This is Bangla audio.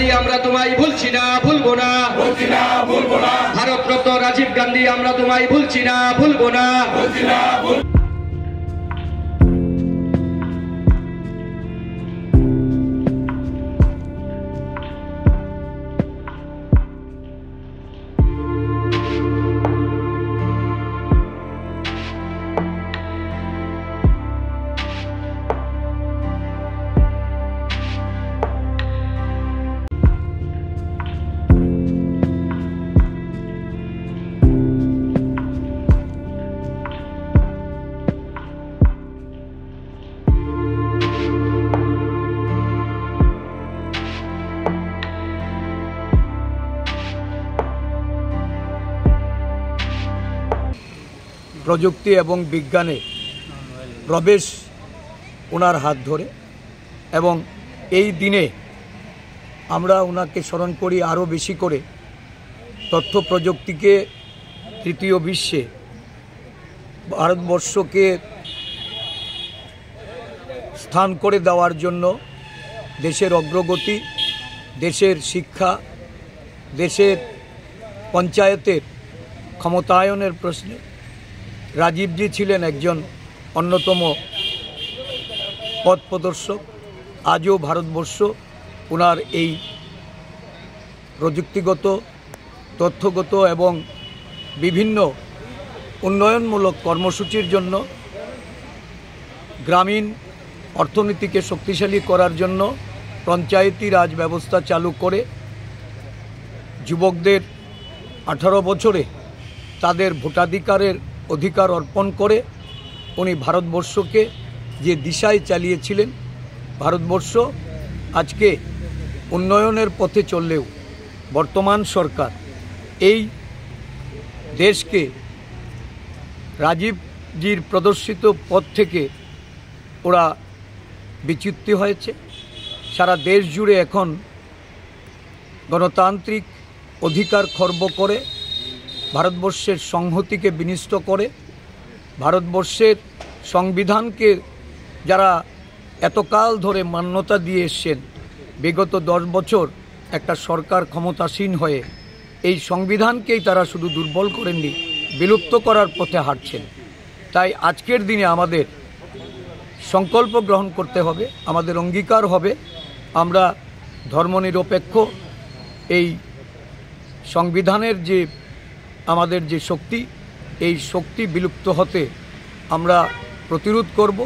গান্ধী আমরা তোমায় ভুলছি না, ভুলবো না, ভারতরত্ন রাজীব গান্ধী আমরা তোমায় ভুলছি না, ভুলবো না। প্রযুক্তি এবং বিজ্ঞানে প্রবেশ ওনার হাত ধরে, এবং এই দিনে আমরা ওনাকে স্মরণ করি আরও বেশি করে। তথ্য প্রযুক্তিকে তৃতীয় বিশ্বে ভারতবর্ষকে স্থান করে দেওয়ার জন্য দেশের অগ্রগতি, দেশের শিক্ষা, দেশের পঞ্চায়েতের ক্ষমতায়নের প্রশ্নে রাজীবজি ছিলেন একজন অন্যতম পথ প্রদর্শক। আজও ভারতবর্ষ ওনার এই প্রযুক্তিগত, তথ্যগত এবং বিভিন্ন উন্নয়নমূলক কর্মসূচির জন্য, গ্রামীণ অর্থনীতিকে শক্তিশালী করার জন্য পঞ্চায়েতি রাজ ব্যবস্থা চালু করে যুবকদের 18 বছরে তাদের ভোটাধিকারের অধিকার অর্পণ করে উনি ভারতবর্ষকে যে দিশায় চালিয়েছিলেন, ভারতবর্ষ আজকে উন্নয়নের পথে চললেও বর্তমান সরকার এই দেশকে রাজীবজির প্রদর্শিত পথ থেকে ওরা বিচ্যুত হয়েছে। সারা দেশ জুড়ে এখন গণতান্ত্রিক অধিকার খর্ব করে, ভারতবর্ষের সংহতিকে বিনষ্ট করে, ভারতবর্ষের সংবিধানকে যারা এতকাল ধরে মান্যতা দিয়ে এসছেন, বিগত 10 বছর একটা সরকার ক্ষমতাসীন হয়ে এই সংবিধানকেই তারা শুধু দুর্বল করেননি, বিলুপ্ত করার পথে হাঁটছেন। তাই আজকের দিনে আমাদের সংকল্প গ্রহণ করতে হবে, আমাদের অঙ্গীকার হবে আমরা ধর্মনিরপেক্ষ এই সংবিধানের যে আমাদের যে শক্তি, এই শক্তি বিলুপ্ত হতে আমরা প্রতিরোধ করব।